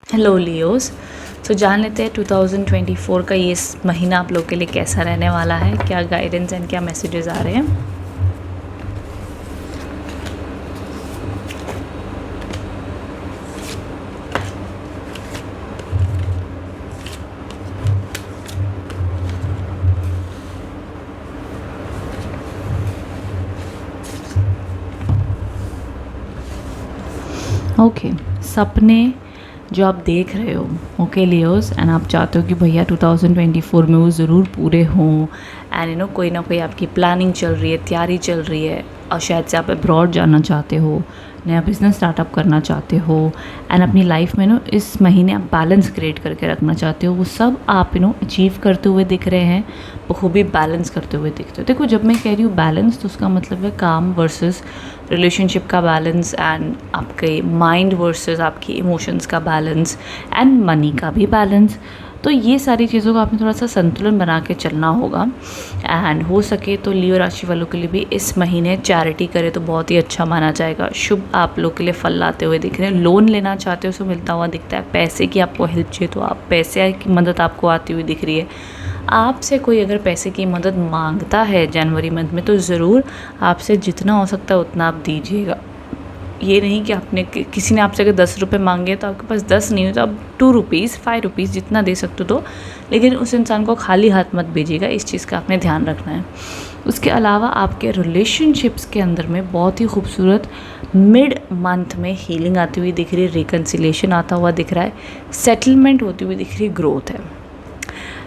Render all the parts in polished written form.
Hello Leos. तो जान लेते हैं 2024 का ये महीना आप लोग के लिए कैसा रहने वाला है, क्या गाइडेंस एंड क्या मैसेजेस आ रहे हैं। ओके, सपने जो आप देख रहे हो, ओके लियोस, एंड आप चाहते हो कि भैया 2024 में वो ज़रूर पूरे हों, एंड कोई ना कोई आपकी प्लानिंग चल रही है, तैयारी चल रही है, और शायद से आप अब्रॉड जाना चाहते हो, नया बिज़नेस स्टार्टअप करना चाहते हो, एंड अपनी लाइफ में इस महीने आप बैलेंस क्रिएट करके रखना चाहते हो। वो सब आप अचीव करते हुए दिख रहे हैं, बखूबी बैलेंस करते हुए दिखते हो। देखो, जब मैं कह रही हूँ बैलेंस, तो उसका मतलब है काम वर्सेस रिलेशनशिप का बैलेंस, एंड आपके माइंड वर्सेस आपकी इमोशंस का बैलेंस, एंड मनी का भी बैलेंस। तो ये सारी चीज़ों का आपने थोड़ा सा संतुलन बना के चलना होगा। एंड हो सके तो लियो राशि वालों के लिए भी इस महीने चैरिटी करे तो बहुत ही अच्छा माना जाएगा। शुभ आप लोग के लिए फल लाते हुए दिख रहे हैं। लोन लेना चाहते हो तो मिलता हुआ दिखता है। पैसे की आपको हेल्प चाहिए तो आप पैसे की मदद आपको आती हुई दिख रही है। आपसे कोई अगर पैसे की मदद मांगता है जनवरी मंथ में, तो ज़रूर आपसे जितना हो सकता है उतना आप दीजिएगा। ये नहीं कि आपने किसी ने आपसे अगर 10 रुपये मांगे तो आपके पास 10 नहीं हो तो आप 2 रुपीज़ 5 रुपीज़ जितना दे सकते हो, तो लेकिन उस इंसान को खाली हाथ मत भेजिएगा। इस चीज़ का आपने ध्यान रखना है। उसके अलावा आपके रिलेशनशिप्स के अंदर में बहुत ही खूबसूरत मिड मंथ में हीलिंग आती हुई दिख रही है, रिकन्सिलेशन आता हुआ दिख रहा है, सेटलमेंट होती हुई दिख रही है, ग्रोथ है।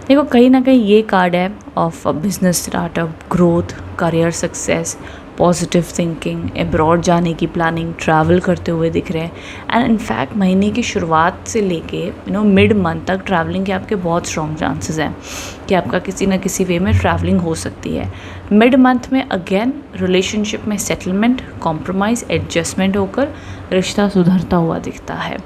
देखो, कहीं ना कहीं ये कार्ड है of business startup, growth, career success, positive thinking, abroad जाने की प्लानिंग, ट्रैवल करते हुए दिख रहे हैं। एंड इनफैक्ट महीने की शुरुआत से लेके मिड मंथ तक ट्रैवलिंग के आपके बहुत स्ट्रॉन्ग चांसेस हैं कि आपका किसी ना किसी वे में ट्रैवलिंग हो सकती है। मिड मंथ में अगेन रिलेशनशिप में सेटलमेंट, कॉम्प्रोमाइज़, एडजस्टमेंट होकर रिश्ता सुधरता हुआ दिखता है।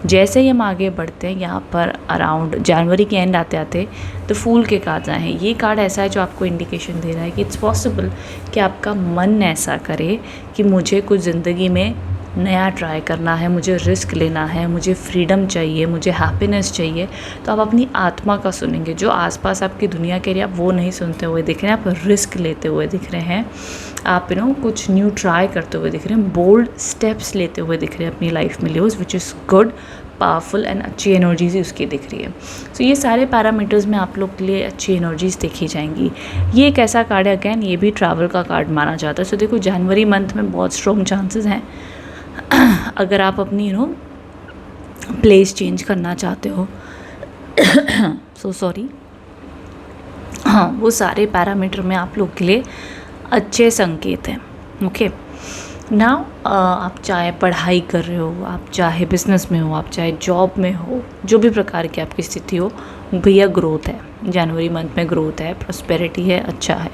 जैसे ही हम आगे बढ़ते हैं, यहाँ पर अराउंड जनवरी के एंड आते आते तो फूल के कार्ड्स आए हैं। ये कार्ड ऐसा है जो आपको इंडिकेशन दे रहा है कि इट्स पॉसिबल कि आपका मन ऐसा करे कि मुझे कुछ ज़िंदगी में नया ट्राई करना है, मुझे रिस्क लेना है, मुझे फ्रीडम चाहिए, मुझे हैप्पीनेस चाहिए। तो आप अपनी आत्मा का सुनेंगे। जो आसपास आपकी दुनिया के लिए आप वो नहीं सुनते हुए दिख रहे हैं, आप रिस्क लेते हुए दिख रहे हैं, आप कुछ न्यू ट्राई करते हुए दिख रहे हैं, बोल्ड स्टेप्स लेते हुए दिख रहे हैं अपनी लाइफ में Leos, which is good, powerful and अच्छी एनर्जीज ही उसकी दिख रही है। सो ये सारे पैरामीटर्स में आप लोग के लिए अच्छी एनर्जीज देखी जाएंगी। ये एक ऐसा कार्ड है, अगैन ये भी ट्रैवल का कार्ड माना जाता है। सो देखो, जनवरी मंथ में बहुत स्ट्रॉन्ग चांसेस हैं अगर आप अपनी प्लेस चेंज करना चाहते हो सो सॉरी, हाँ, वो सारे पैरामीटर में आप लोग के लिए अच्छे संकेत हैं। ओके नाउ, आप चाहे पढ़ाई कर रहे हो, आप चाहे बिजनेस में हो, आप चाहे जॉब में हो, जो भी प्रकार की आपकी स्थिति हो, भैया ग्रोथ है। जनवरी मंथ में ग्रोथ है, प्रॉस्पेरिटी है, अच्छा है।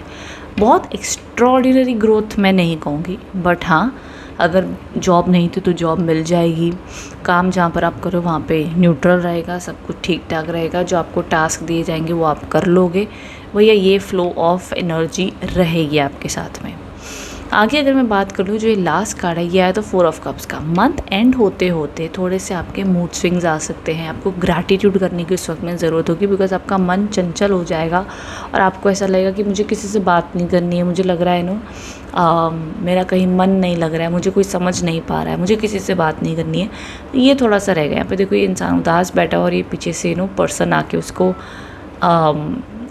बहुत एक्स्ट्रॉर्डिनरी ग्रोथ मैं नहीं कहूँगी, बट हाँ, अगर जॉब नहीं थी तो जॉब मिल जाएगी। काम जहाँ पर आप करो वहाँ पे न्यूट्रल रहेगा, सब कुछ ठीक ठाक रहेगा। जो आपको टास्क दिए जाएंगे वो आप कर लोगे। भैया ये फ्लो ऑफ एनर्जी रहेगी आपके साथ में। आगे अगर मैं बात कर लूँ, जो ये लास्ट कार्ड है, ये आया तो 4 ऑफ कप्स का। मंथ एंड होते होते थोड़े से आपके मूड स्विंग्स आ सकते हैं। आपको ग्रैटिट्यूड करने की उस वक्त में ज़रूरत होगी, बिकॉज आपका मन चंचल हो जाएगा और आपको ऐसा लगेगा कि मुझे किसी से बात नहीं करनी है, मुझे लग रहा है मेरा कहीं मन नहीं लग रहा है, मुझे कोई समझ नहीं पा रहा है, मुझे किसी से बात नहीं करनी है। तो ये थोड़ा सा रहेगा। यहाँ पे देखो, ये इंसान उदास बैठा और ये पीछे से पर्सन आके उसको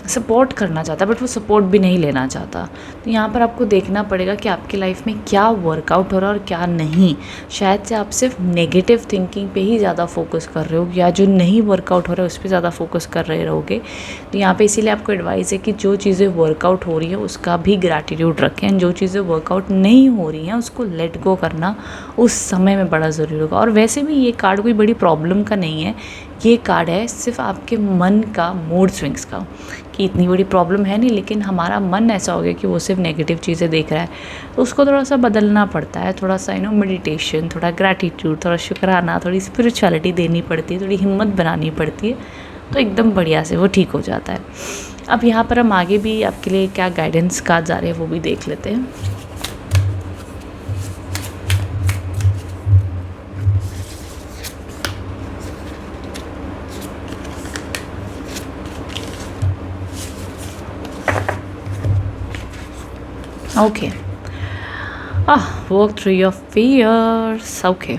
सपोर्ट करना चाहता है, बट वो सपोर्ट भी नहीं लेना चाहता। तो यहाँ पर आपको देखना पड़ेगा कि आपकी लाइफ में क्या वर्कआउट हो रहा है और क्या नहीं। शायद से आप सिर्फ नेगेटिव थिंकिंग पे ही ज़्यादा फोकस कर रहे हो, या जो नहीं वर्कआउट हो रहा है उस पर ज़्यादा फोकस कर रहे रहोगे। तो यहाँ पे इसीलिए आपको एडवाइस है कि जो चीज़ें वर्कआउट हो रही हैं उसका भी ग्रैटिट्यूड रखें, जो चीज़ें वर्कआउट नहीं हो रही हैं उसको लेट गो करना उस समय में बड़ा ज़रूरी होगा। और वैसे भी ये कार्ड कोई बड़ी प्रॉब्लम का नहीं है, ये कार्ड है सिर्फ आपके मन का, मूड स्विंग्स का, कि इतनी बड़ी प्रॉब्लम है नहीं, लेकिन हमारा मन ऐसा हो गया कि वो सिर्फ नेगेटिव चीज़ें देख रहा है। तो उसको थोड़ा सा बदलना पड़ता है, थोड़ा सा मेडिटेशन, थोड़ा ग्रैटिट्यूड, थोड़ा शुक्राना, थोड़ी स्पिरिचुअलिटी देनी पड़ती है, थोड़ी हिम्मत बनानी पड़ती है, तो एकदम बढ़िया से वो ठीक हो जाता है। अब यहाँ पर हम आगे भी आपके लिए क्या गाइडेंस कार्ड्स आ रहे हैं वो भी देख लेते हैं। Okay, work through your fears. Okay,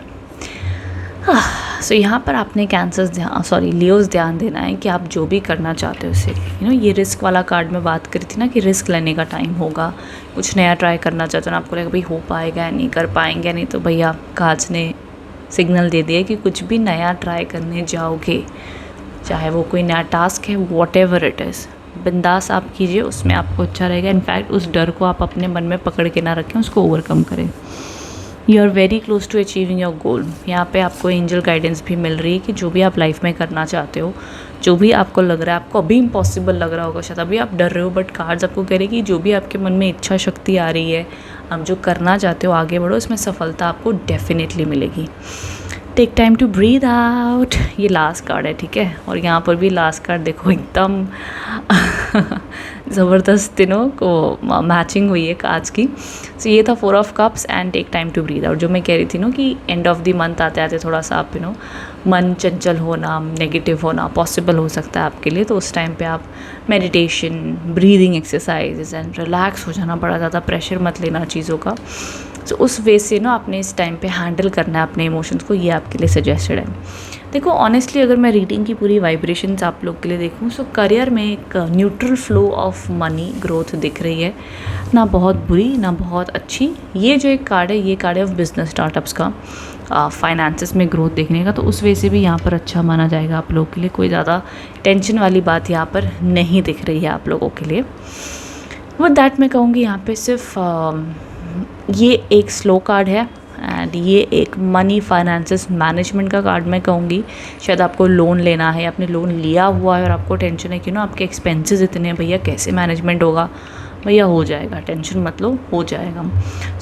so यहाँ पर आपने लियोज़ ध्यान देना है कि आप जो भी करना चाहते हो उसे ये रिस्क वाला कार्ड में बात करी थी ना कि रिस्क लेने का टाइम होगा। कुछ नया ट्राई करना चाहते हो ना, आपको लगा भाई हो पाएगा या नहीं, कर पाएंगे नहीं, तो भैया कार्ड्स ने सिग्नल दे दिया कि कुछ भी नया ट्राई करने जाओगे, चाहे वो कोई नया टास्क है, वॉट एवर इट इज़, बिंदास आप कीजिए, उसमें आपको अच्छा रहेगा। इनफैक्ट उस डर को आप अपने मन में पकड़ के ना रखें, उसको ओवरकम करें। You are very close to achieving your goal. यहाँ पे आपको एंजल गाइडेंस भी मिल रही है कि जो भी आप लाइफ में करना चाहते हो, जो भी आपको लग रहा है, आपको अभी इम्पॉसिबल लग रहा होगा शायद, अभी आप डर रहे हो, बट कार्ड्स आपको कह रहे कि जो भी आपके मन में इच्छा शक्ति आ रही है, आप जो करना चाहते हो आगे बढ़ो, उसमें सफलता आपको डेफिनेटली मिलेगी। Take time to breathe out, ये लास्ट कार्ड है, ठीक है। और यहाँ पर भी लास्ट कार्ड देखो एकदम ज़बरदस्त दिनों को मैचिंग हुई है कार्ड्स की। सो ये था 4 of cups and take time to breathe out. जो मैं कह रही थी कि एंड ऑफ द मंथ आते आते थोड़ा सा आप मन चंचल होना, नेगेटिव होना पॉसिबल हो सकता है आपके लिए, तो उस टाइम पे आप meditation, breathing exercises and relax हो जाना, बड़ा ज़्यादा प्रेशर मत लेना चीज़ों का। सो उस वे से आपने इस टाइम पे हैंडल करना है अपने इमोशंस को, ये आपके लिए सजेस्टेड है। देखो ऑनेस्टली अगर मैं रीडिंग की पूरी वाइब्रेशंस आप लोग के लिए देखूँ, सो करियर में एक neutral flow of money growth दिख रही है, ना बहुत बुरी ना बहुत अच्छी। ये जो एक कार्ड है, ये कार्ड है ऑफ बिजनेस स्टार्टअप्स का, फाइनेंसेस में ग्रोथ देखने का, तो उस वे से भी यहाँ पर अच्छा माना जाएगा आप लोगों के लिए। कोई ज़्यादा टेंशन वाली बात यहाँ पर नहीं दिख रही है आप लोगों के लिए। विद दैट मैं कहूँगी यहाँ पे सिर्फ ये एक स्लो कार्ड है एंड ये एक मनी फाइनेंसेस मैनेजमेंट का कार्ड मैं कहूँगी। शायद आपको लोन लेना है, आपने लोन लिया हुआ है और आपको टेंशन है कि आपके एक्सपेंसेस इतने हैं, भैया कैसे मैनेजमेंट होगा, भैया हो जाएगा, टेंशन मत लो, हो जाएगा।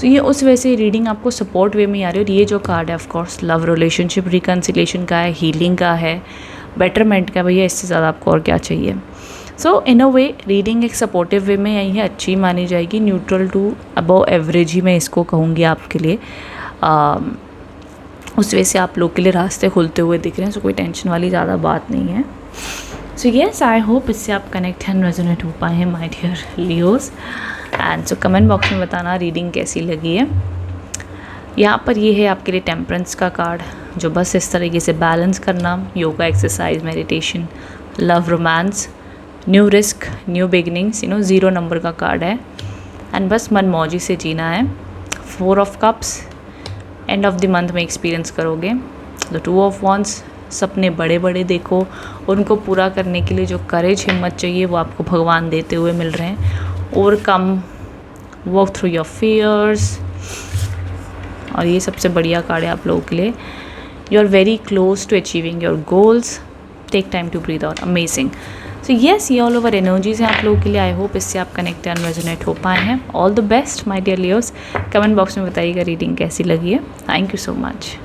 तो ये उस वजह से रीडिंग आपको सपोर्ट वे में आ रही है। और ये जो कार्ड है ऑफकोर्स लव, रिलेशनशिप, रिकन्सिलेशन का है, हीलिंग का है, बेटरमेंट का, भैया इससे ज़्यादा आपको और क्या चाहिए। सो इन अ वे रीडिंग एक सपोर्टिव वे में आई है, अच्छी मानी जाएगी, न्यूट्रल टू अबव एवरेज ही मैं इसको कहूँगी आपके लिए। उस वजह से आप लोग के लिए रास्ते खुलते हुए दिख रहे हैं, सो कोई टेंशन वाली ज़्यादा बात नहीं है। सो येस, आई होप इससे आप कनेक्ट एंड रेजोनेट हो पाए हैं my dear Leos. And so comment box में बताना रीडिंग कैसी लगी है। यहाँ पर ये है आपके लिए टेम्परेंस का कार्ड, जो बस इस तरीके से बैलेंस करना, yoga, exercise, meditation, love, romance, new risk, new beginnings, 0 number का कार्ड है एंड बस मन मौजी से जीना है। 4 of cups end of the month में एक्सपीरियंस करोगे। द 2 ऑफ वॉन्ड्स, सपने बड़े बड़े देखो, उनको पूरा करने के लिए जो करेज, हिम्मत चाहिए वो आपको भगवान देते हुए मिल रहे हैं। Overcome, work through your fears, और ये सबसे बढ़िया कार्ड है आप लोगों के लिए। You are very close to achieving your goals, take time to breathe out, amazing. So yes, ये ऑल ओवर एनर्जीज हैं आप लोगों के लिए। आई होप इससे आप कनेक्ट एंड रेजोनेट हो पाए हैं। All the best my dear Leos. Comment box में बताइएगा रीडिंग कैसी लगी है। Thank you so much.